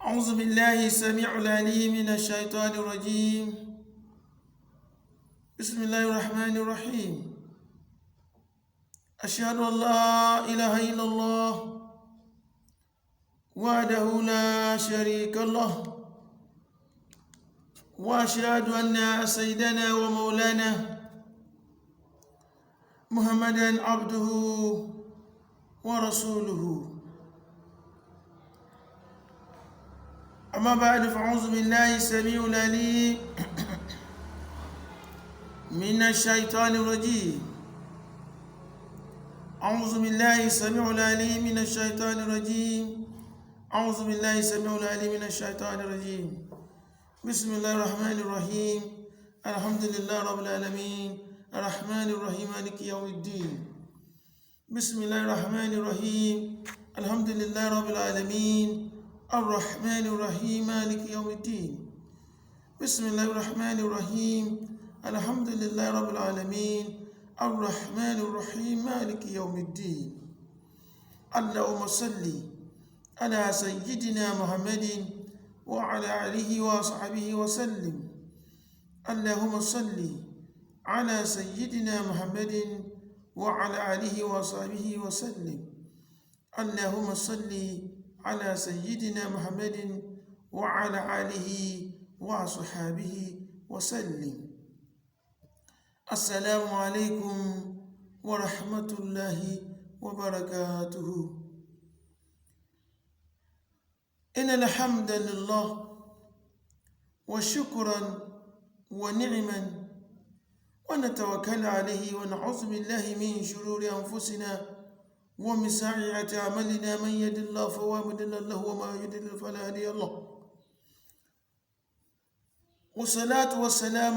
أعوذ بالله السميع العليم من الشيطان الرجيم. بسم الله الرحمن الرحيم. أشهد أن لا إله إلا الله وحده لا شريك له، وأشهد أن سيدنا ومولانا محمدا عبده ورسوله. أما بعد، فأعوذ بالله السميع العليم من الشيطان الرجيم. أعوذ بالله السميع العليم من الشيطان الرجيم. أعوذ بالله السميع العليم من الشيطان الرجيم. بسم الله الرحمن الرحيم. الحمد لله رب العالمين، الرحمن الرحيم مالك يوم الدين. بسم الله الرحمن الرحيم. الحمد لله رب العالمين، الرحمن الرحيم مالك يوم الدين. بسم الله الرحمن الرحيم. الحمد لله رب العالمين، الرحمن الرحيم مالك يوم الدين. اللهم صل على سيدنا محمد وعلى آله وصحبه وسلم. اللهم صل على سيدنا محمد وعلى آله وصحبه وسلم. اللهم صل على سيدنا محمد وعلى آله وصحبه وسلم. السلام عليكم ورحمة الله وبركاته. إن الحمد لله وشكرا ونعما ونتوكل عليه ونعوذ بالله من شرور أنفسنا ومن سيئات أعمالنا. من يهد الله فهو مضل له وما يضلل فلا هادي له. والصلاة والسلام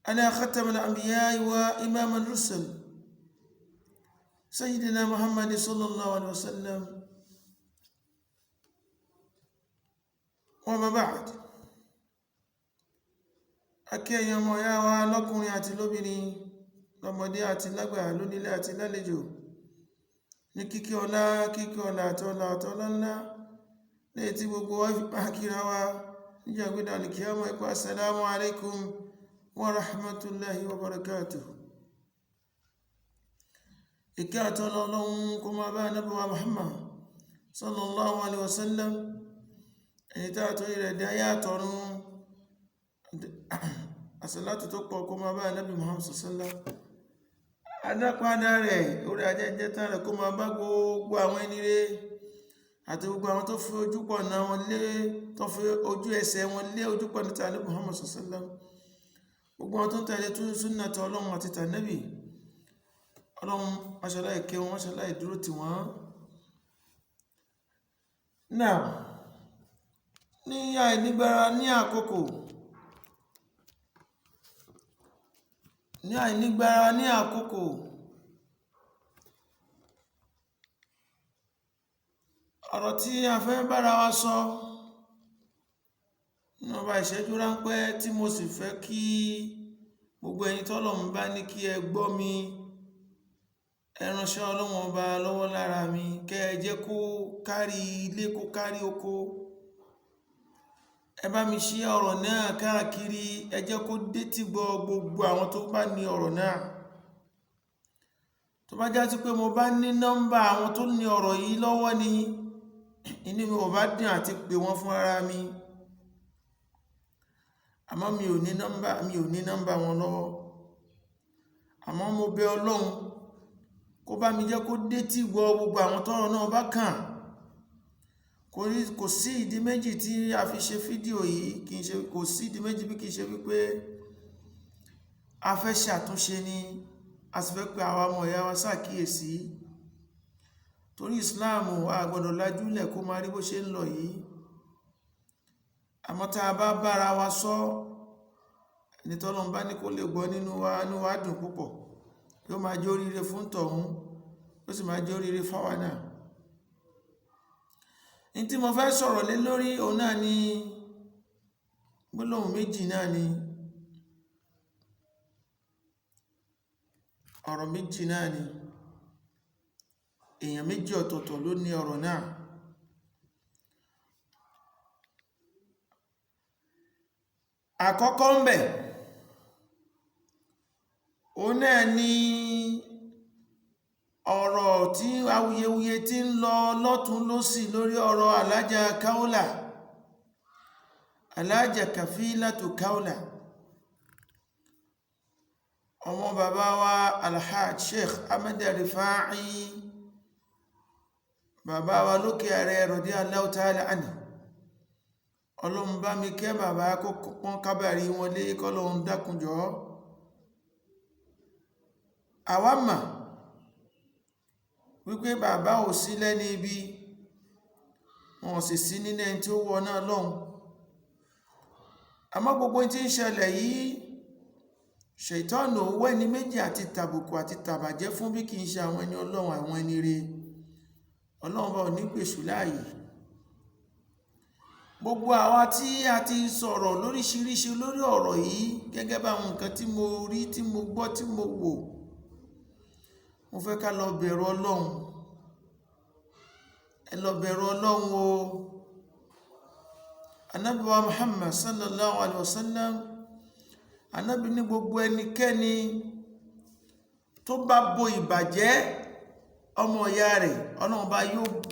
على ختم الأنبياء وإمام الرسل سيدنا محمد صلى الله عليه وسلم. وما بعد، akẹ́yìn ọmọ ìyá wa lọ́kùnrin àti lóbìnrin, lọ́mọdé àti lágbà, lónílé àti lálejò, ní kíkí ọlá àtọ́lá ńlá lẹ́yìn tí gbogbo wa fi máa kíra wa níjàgbéda alìkíyàmọ̀ ipá. Assalamu alaikum wa rahmatullahi wa barakatuh. Ìkẹ́ àtọ́lá Ọlọ́run kó máa bá Ànábì wa Muhammad sallallahu alaihi wasallam, ẹni tá àtọ́rí rẹ̀ dáyé àtọ̀run. Àsàlátù tó pọ̀ kó máa bá Ànábì Muhammad sallallahu alaihi wasallam, adápadà rẹ̀ orí ajẹ́jẹ́ tán rẹ̀ kó máa bá gbogbo àwọn ẹni rẹ̀ àti gbogbo àwọn tó fi ojú pọ̀nà wọn lé, tó fi ojú ẹsẹ̀ wọn lé ojú pọ̀nà tí Ànábì Muhammad sallallahu alaihi wasallam, gbogbo àwọn tó ń tẹ̀lé tún sunnah Ọlọ́run àti tànábì Ọlọ́run. Máṣàlá ìkẹ́ wọn, máṣàlá ìdúró tì wọ́n. Now, ní àìnígbára ní àkókò ọ̀rọ̀ tí a fẹ́ bára wa sọ níwọ̀nba ìṣẹ́jú ráńpẹ́ tí mo sì fẹ́ kí gbogbo ẹ̀yin tọ́lọ́run bá ní kí ẹ gbọ́ mi, ẹ ránṣẹ́ Ọlọ́run ọba lọ́wọ́ lára mi, kẹ́ ẹ jẹ́ kó kárí ilé kó kárí oko. Ẹ bá mi ṣí ọ̀rọ̀ náà káàkiri, ẹ jẹ́ kó détí gbọ́ gbogbo àwọn tó bá ní ọ̀rọ̀ náà. Tó bá já sí pé mo bá ní nọ́mbà àwọn tó ní ọ̀rọ̀ yìí lọ́wọ́ ni, inú mi ò bá dùn àti pè wọ́n fún ara mi, àmọ́ mi ò ní nọ́mbà wọn lọ́wọ́. Àmọ́ mo bẹ̀ Ọlọ́run kó bá mi jẹ́ kó détí gbọ́ gbogbo àwọn tọ́rọ̀ náà bá kàn. Kò sí ìdí méjì tí a fi ṣe fídíò yìí, kò sí ìdí méjì bí kìí ṣe wípé a fẹ́ ṣàtúnṣe ni, a sì fẹ́ pé àwa ọmọ ìyá wa ṣàkíyèsí. Torí Islam a gbọ́dọ̀ lajúlẹ̀ kó máa rí bó ṣe ń lọ yìí. Àmọ́ tá a bá bára wa sọ, ẹni tọ́lọ́run bá ní kó lè gbọ́ nínú wa dùn púpọ̀, yóò máa jẹ́ oríire fún tọ̀hún, yóò sì máa jẹ́ oríire fáwa náà. Ní tí mo fẹ́ sọ̀rọ̀ lé lórí òun náà ni gbólóhùn méjì náà ni, ọ̀rọ̀ méjì náà ni. èèyàn méjì ọ̀tọ̀ọ̀tọ̀ ló ní ọ̀rọ̀ náà. àkọ́kọ́ ń bẹ ó náà ni ọ̀rọ̀ tí awuyewuye tí ń lọ lọ́tún lósì lórí ọ̀rọ̀ alájà Kaula, alájà Kafilatu Kaula, ọmọ bàbá wa Alhaj Sheikh Ahmed Rifai, bàbá wa lókè ààrẹ radiyallahu ta'ala anhu. Ọlọ́run bá mi kẹ́ bàbá kó pọ́n kábàrí wọn lé kọ́lọ́run dákunjọ́. Àwa mà wípé bàbá ò sí lẹ́ni ibi, wọn sì sí nínú ẹni tí ó wọ náà lọ́hun. Àmọ́ gbogbo tí ń ṣẹlẹ̀ yìí, ṣètánù owó ẹni méjì àti tàbùkù àti tàbàjẹ́ fún bí kìí ṣe àwọn ẹni Ọlọ́run, àwọn ẹni rere. Ọlọ́run bá ò ní gbèṣù láàyè. Gbogbo àwa tí a ti sọ̀rọ̀ lóríṣiríṣi lórí ọ̀rọ̀ yìí gẹ́gẹ́ bá àwọn nǹkan tí mo rí, tí mo gbọ́, tí mo wò, mo fẹ́ ká lọ bẹ̀rù Ọlọ́run. Ẹ lọ bẹ̀rù Ọlọ́run o. Ànábì wa Muhammad sallallahu alaihi wasallam, Ànábì ní gbogbo ẹnikẹ́ni tó bá bo ìbàjẹ́ ọmọ ìyá rẹ̀, Ọlọ́run bá yóò